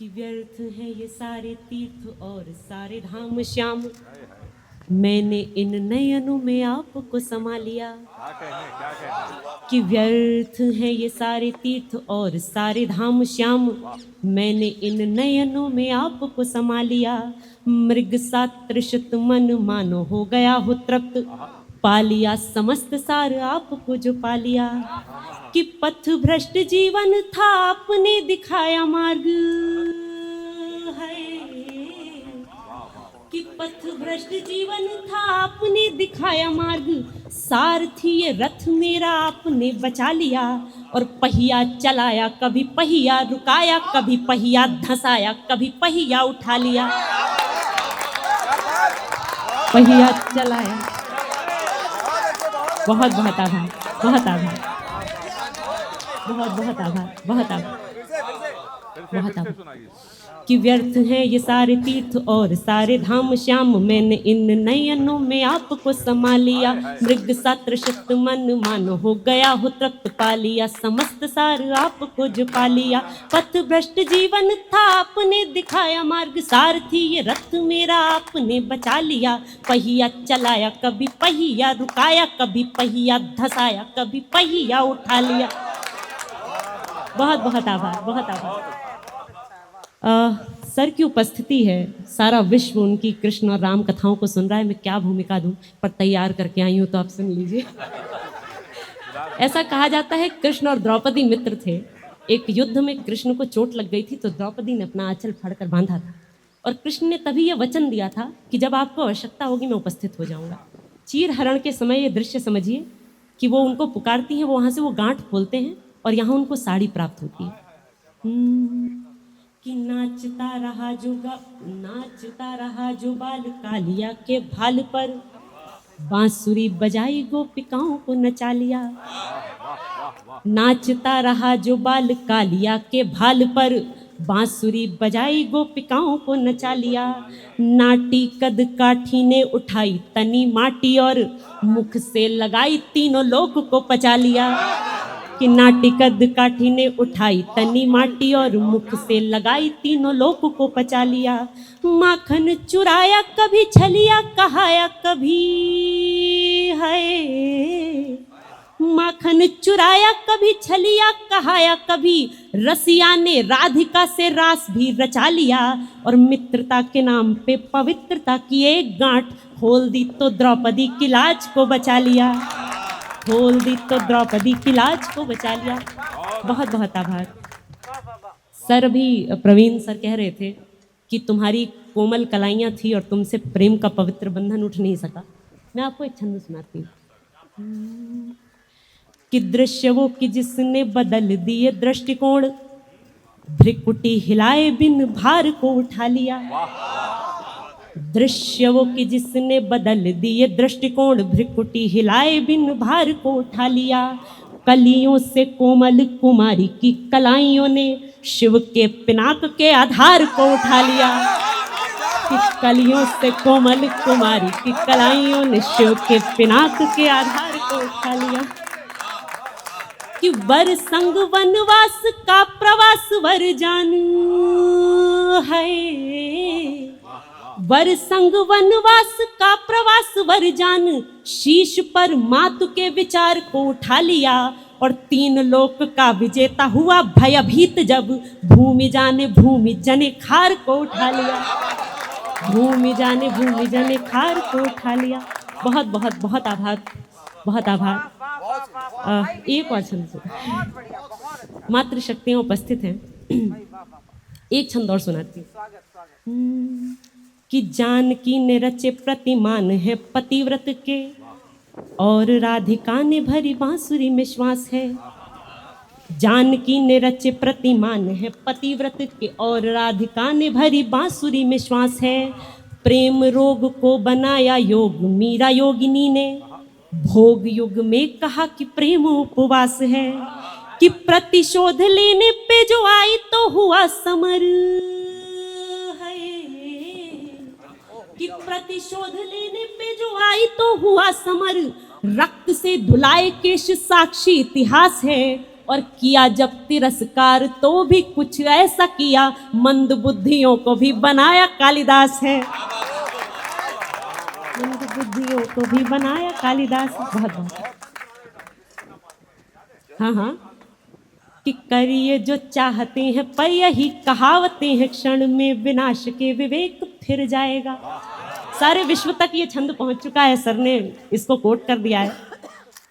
कि व्यर्थ हैं ये सारे तीर्थ और सारे धाम श्याम, मैंने इन नयनों में आपको समा लिया। कि व्यर्थ हैं ये सारे तीर्थ और सारे धाम श्याम, मैंने इन नयनों में आपको समा लिया। मृग सा तृषित मन मानो हो गया हो तृप्त, पा लिया समस्त सार आपको जो पा लिया। कि पथ भ्रष्ट जीवन था आपने दिखाया मार्ग है, कि पथ भ्रष्ट जीवन था आपने दिखाया मार्ग। सारथी ये रथ मेरा आपने बचा लिया, और पहिया चलाया कभी पहिया रुकाया, कभी पहिया धंसाया कभी पहिया उठा लिया। पहिया चलाया। बहुत बहुत आभार, बहुत आभार, बहुत बहुत आभार, बहुत आभार, बहुत आभार। कि व्यर्थ हैं ये सारे तीर्थ और सारे धाम श्याम, मैंने इन नयनों में आपको समा लिया। मृग सा तृषित मन मानो हो गया हो तृप्त, पा लिया समस्त सार आपको जो पा लिया। पथ भ्रष्ट जीवन था आपने दिखाया मार्ग, सारथी ये रथ मेरा आपने बचा लिया। पहिया चलाया कभी पहिया रुकाया, कभी पहिया धंसाया कभी पहिया उठा लिया। बहुत बहुत आभार, बहुत आभार। सर की उपस्थिति है, सारा विश्व उनकी कृष्ण और राम कथाओं को सुन रहा है। मैं क्या भूमिका दूं, पर तैयार करके आई हूं तो आप सुन लीजिए। ऐसा कहा जाता है कृष्ण और द्रौपदी मित्र थे। एक युद्ध में कृष्ण को चोट लग गई थी तो द्रौपदी ने अपना आंचल फाड़कर बांधा था, और कृष्ण ने तभी यह वचन दिया था कि जब आपको आवश्यकता होगी मैं उपस्थित हो जाऊंगा। चीर हरण के समय ये दृश्य समझिए कि वो उनको पुकारती हैं, वो वहाँ से वो गांठ खोलते हैं और यहाँ उनको साड़ी प्राप्त होती है। कि नाचता रहा जो बाल कालिया के भाल पर, बांसुरी बजाई गोपिकाओं को नचा लिया। नाचता रहा जो बाल कालिया के भाल पर, बांसुरी बजाई गोपिकाओं को नचा लिया। नाटी कद काठी ने उठाई तनी माटी, और मुख से लगाई तीनों लोक को पचा लिया। कि नाटी कद काठी ने उठाई तनी माटी, और मुख से लगाई तीनों लोक को पचा लिया। माखन चुराया कभी छलिया कहाया कभी है, माखन चुराया कभी छलिया कहाया कभी, रसिया ने राधिका से रास भी रचा लिया। और मित्रता के नाम पे पवित्रता की एक गांठ खोल दी तो द्रौपदी की लाज को बचा लिया। खोल दी तो द्रौपदी की लाज को बचा लिया। बहुत बहुत आभार। सर भी, प्रवीण सर कह रहे थे कि तुम्हारी कोमल कलाइयाँ थी और तुमसे प्रेम का पवित्र बंधन उठ नहीं सका। मैं आपको एक छंद सुनाती हूँ। कि दृश्य वो कि जिसने बदल दिए दृष्टिकोण, भ्रिकुटी हिलाए बिन भार को उठा लिया। दृश्य वो कि जिसने बदल दिए दृष्टिकोण, भ्रिकुटी हिलाए बिन भार को उठा लिया। कलियों से कोमल कुमारी की कलाइयों ने शिव के पिनाक के आधार को उठा लिया। कि कलियों से कोमल कुमारी की कलाइयों ने शिव के पिनाक के आधार को उठा लिया। कि वर संग वनवास का प्रवास वर जान है, वर संग वनवास का प्रवास वर जान, शीश पर मातु के विचार को उठा लिया। और तीन लोक का विजेता हुआ भयभीत जब, भूमि जाने भूमि जने खार को उठा लिया। भूमि जाने भूमि जने खार को उठा लिया। बहुत बहुत बहुत आभार, बहुत आभार। एक और छंद, मातृशक्तियाँ उपस्थित हैं, एक छंद और सुनाती हूँ। कि जानकी ने रचे प्रतिमान है पतिव्रत के, और राधिका ने भरी बांसुरी में श्वास है। जानकी ने रचे प्रतिमान है पतिव्रत के, और राधिका ने भरी बांसुरी में श्वास है। प्रेम रोग को बनाया योग मीरा योगिनी ने, भोग युग में कहा कि प्रेम उपवास है। कि प्रतिशोध लेने पे जो आई तो हुआ समर है, कि प्रतिशोध लेने पे जो आई तो हुआ समर। रक्त से धुलाए केश साक्षी इतिहास है, और किया जब तिरस्कार तो भी कुछ ऐसा किया, मंद बुद्धियों को भी बनाया कालिदास है, मंद बुद्धियों को भी बनाया कालिदास है। बहुत बहुत हाँ हाँ कि करिए जो चाहते हैं, पर यही कहावतें हैं, क्षण में विनाश के विवेक फिर जाएगा। सारे विश्व तक ये छंद पहुंच चुका है, सर ने इसको कोट कर दिया है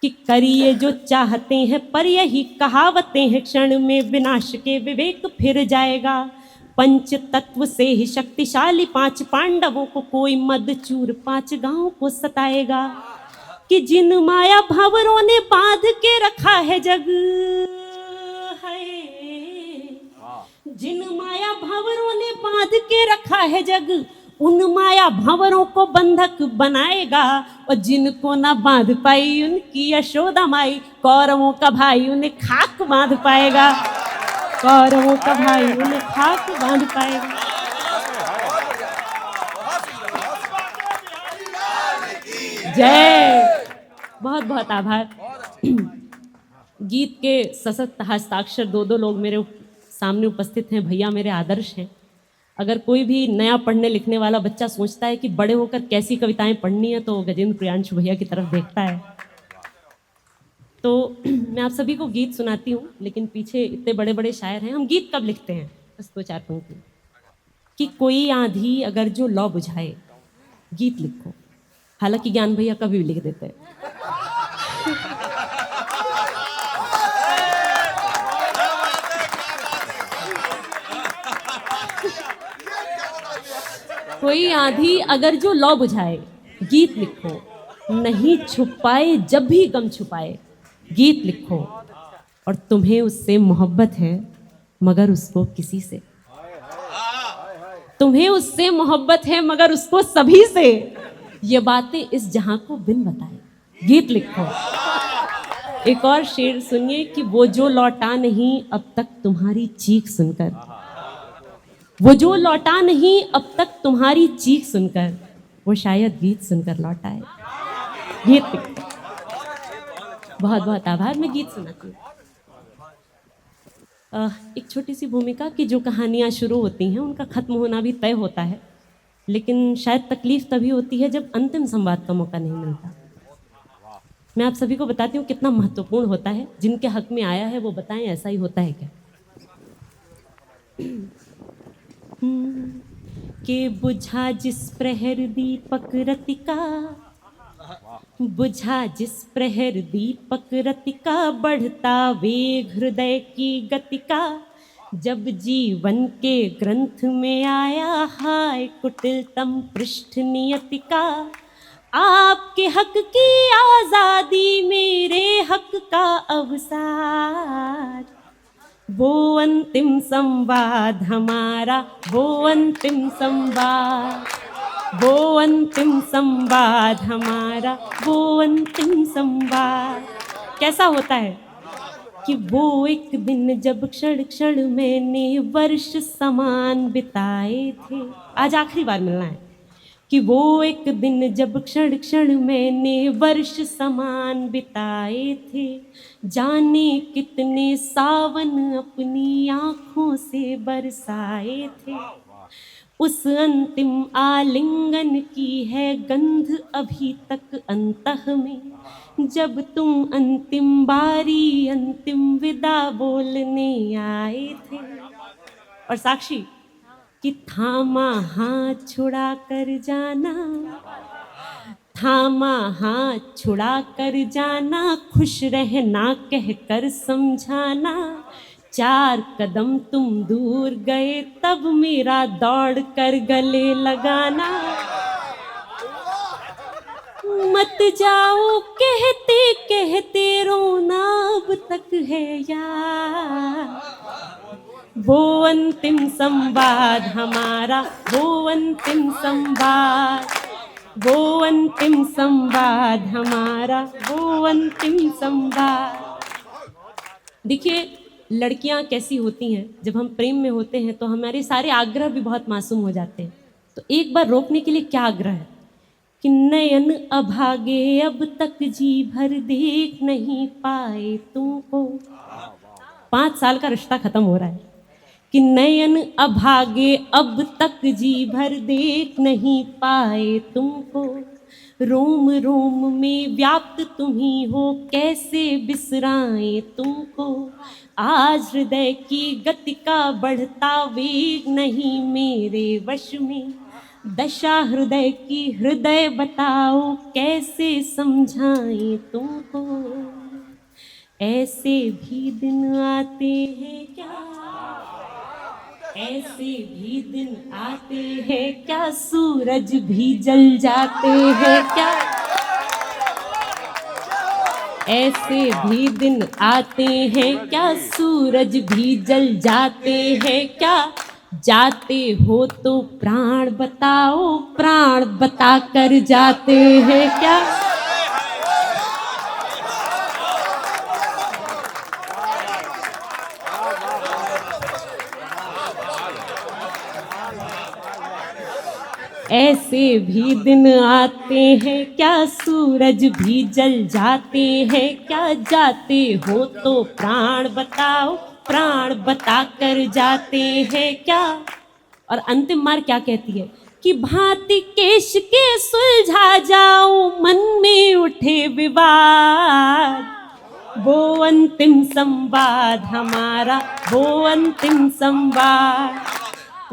कि करिए जो चाहते हैं, पर यही कहावतें हैं, क्षण में विनाश के विवेक फिर जाएगा। पंच तत्व से ही शक्तिशाली 5 पांडवों को कोई मदचूर 5 गांवों को सताएगा। कि जिन माया भंवरों ने बांध के रखा है जग है, जिन माया भंवरों ने बांध के रखा है जग, उन माया भंवरों को बंधक बनाएगा। और जिनको ना बांध पाई उनकी यशोदा माई, कौरवों का भाई उन्हें खाक बांध पाएगा, कौरवों का भाई उन्हें खाक बांध पाएगा। जय, बहुत बहुत आभार। गीत के सशक्त हस्ताक्षर 2 लोग मेरे सामने उपस्थित हैं, भैया मेरे आदर्श हैं। अगर कोई भी नया पढ़ने लिखने वाला बच्चा सोचता है कि बड़े होकर कैसी कविताएं पढ़नी है, तो गजेंद्र प्रियांशु भैया की तरफ देखता है। तो मैं आप सभी को गीत सुनाती हूँ, लेकिन पीछे इतने बड़े बड़े शायर हैं। हम गीत कब लिखते हैं? बस 2-4 पंक्ति कि कोई आंधी अगर जो लौ बुझाए, गीत लिखो। हालांकि ज्ञान भैया कभी भी लिख देते हैं। कोई आंधी अगर जो लौ बुझाए, गीत लिखो। नहीं छुपाए जब भी गम छुपाए, गीत लिखो। और तुम्हें उससे मोहब्बत है मगर उसको किसी से, तुम्हें उससे मोहब्बत है मगर उसको सभी से, ये बातें इस जहां को बिन बताए, गीत लिखो। एक और शेर सुनिए कि वो जो लौटा नहीं अब तक तुम्हारी चीख सुनकर, वो जो लौटा नहीं अब तक तुम्हारी चीख सुनकर, वो शायद गीत सुनकर लौटा है, गीत लिखो। बहुत बहुत आभार। मैं गीत सुनाती हूँ। एक छोटी सी भूमिका की जो कहानियाँ शुरू होती हैं उनका खत्म होना भी तय होता है, लेकिन शायद तकलीफ तभी होती है जब अंतिम संवाद का मौका नहीं मिलता। मैं आप सभी को बताती हूँ कितना महत्वपूर्ण होता है। जिनके हक में आया है वो बताएं, ऐसा ही होता है क्या? कि बुझा जिस प्रहर दीपक रतिका, बुझा जिस प्रहर दीपक रतिका, बढ़ता वेग हृदय की गतिका। जब जीवन के ग्रंथ में आया हाय कुटिलतम पृष्ठ नियतिका, आपके हक की आजादी मेरे हक का अवसार, वो अंतिम संवाद हमारा, वो अंतिम संवाद, वो अंतिम संवाद हमारा, वो अंतिम संवाद। कैसा होता है कि वो एक दिन जब क्षण क्षण मैंने वर्ष समान बिताए थे, आज आखिरी बार मिलना है। कि वो एक दिन जब क्षण क्षण मैंने वर्ष समान बिताए थे, जाने कितने सावन अपनी आँखों से बरसाए थे। उस अंतिम आलिंगन की है गंध अभी तक अंतः में, जब तुम अंतिम बारी अंतिम विदा बोलने आए थे। और साक्षी कि थामा हाथ छुड़ा कर जाना, थामा हाथ छुड़ा कर जाना, खुश रहना कह कर समझाना। 4 कदम तुम दूर गए तब मेरा दौड़ कर गले लगाना। मत जाओ कहते कहते रोना अब तक है यार, वो अंतिम संवाद हमारा, वो अंतिम संवाद, वो अंतिम संवाद हमारा, वो अंतिम संवाद। देखिए लड़कियां कैसी होती हैं, जब हम प्रेम में होते हैं तो हमारे सारे आग्रह भी बहुत मासूम हो जाते हैं। तो एक बार रोकने के लिए क्या आग्रह है कि नयन अभागे अब तक जी भर देख नहीं पाए तुमको, 5 साल का रिश्ता खत्म हो रहा है कि नयन अभागे अब तक जी भर देख नहीं पाए तुमको, रोम रोम में व्याप्त तुम ही हो कैसे बिसराए तुमको, आज हृदय की गति का बढ़ता वेग नहीं मेरे वश में, दशा हृदय की हृदय बताओ कैसे समझाएं तुमको, ऐसे भी दिन आते हैं क्या, ऐसे भी दिन आते हैं क्या, सूरज भी जल जाते हैं क्या, ऐसे भी दिन आते हैं क्या, सूरज भी जल जाते हैं क्या, जाते हो तो प्राण बताओ, प्राण बता कर जाते हैं क्या, ऐसे भी दिन आते हैं क्या, सूरज भी जल जाते हैं क्या, जाते हो तो प्राण बताओ, प्राण बता कर जाते हैं क्या। और अंतिम मार क्या कहती है कि भांति केश के सुलझा जाओ मन में उठे विवाद, वो अंतिम संवाद हमारा, वो अंतिम संवाद,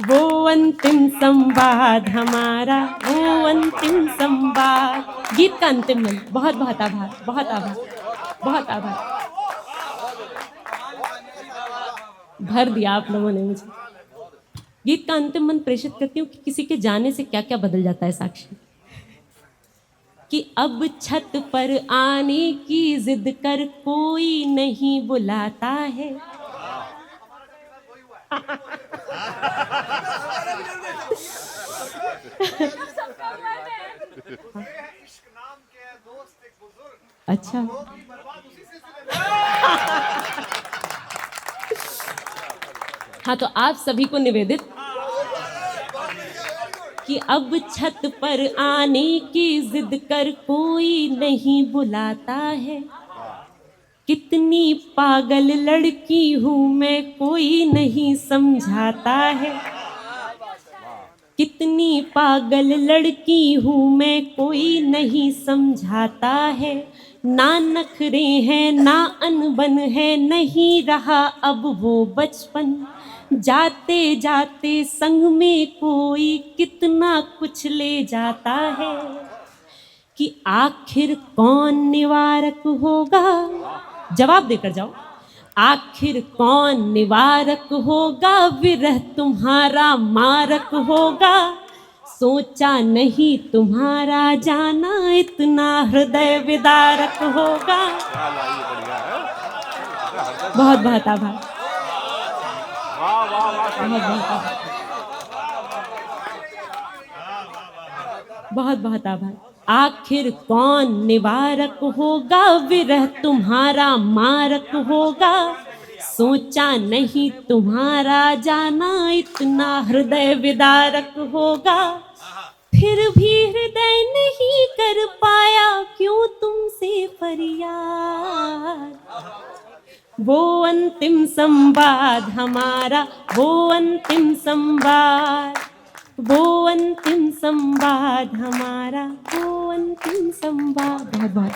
वो अंतिम संवाद हमारा, वो अंतिम संवाद। गीत का अंतिम मन। बहुत बहुत आभार, बहुत आभार, बहुत आभार। भर दिया आप लोगों ने मुझे। गीत का अंतिम मन प्रेषित करती हूँ कि किसी के जाने से क्या क्या बदल जाता है साक्षी, कि अब छत पर आने की जिद कर कोई नहीं बुलाता है, अच्छा हाँ, तो आप सभी को निवेदित कि अब छत पर आने की जिद कर कोई नहीं बुलाता है, कितनी पागल लड़की हूँ मैं कोई नहीं समझाता है, कितनी पागल लड़की हूँ मैं कोई नहीं समझाता है, ना नखरे हैं ना अनबन है, नहीं रहा अब वो बचपन, जाते जाते संग में कोई कितना कुछ ले जाता है, कि आखिर कौन निवारक होगा, जवाब देकर जाओ, आखिर कौन निवारक होगा, विरह तुम्हारा मारक होगा, सोचा नहीं तुम्हारा जाना इतना हृदय विदारक होगा। बहुत बहुत आभार, बहुत बहुत आभार, बहुत बहुत आभार। आखिर कौन निवारक होगा, विरह तुम्हारा मारक होगा, सोचा नहीं तुम्हारा जाना इतना हृदय विदारक होगा, फिर भी हृदय नहीं कर पाया क्यों तुमसे फरियाद, वो अंतिम संवाद हमारा, वो अंतिम संवाद, वो अंतिम संवाद हमारा, वो अंतिम संवाद। बहुत बहुत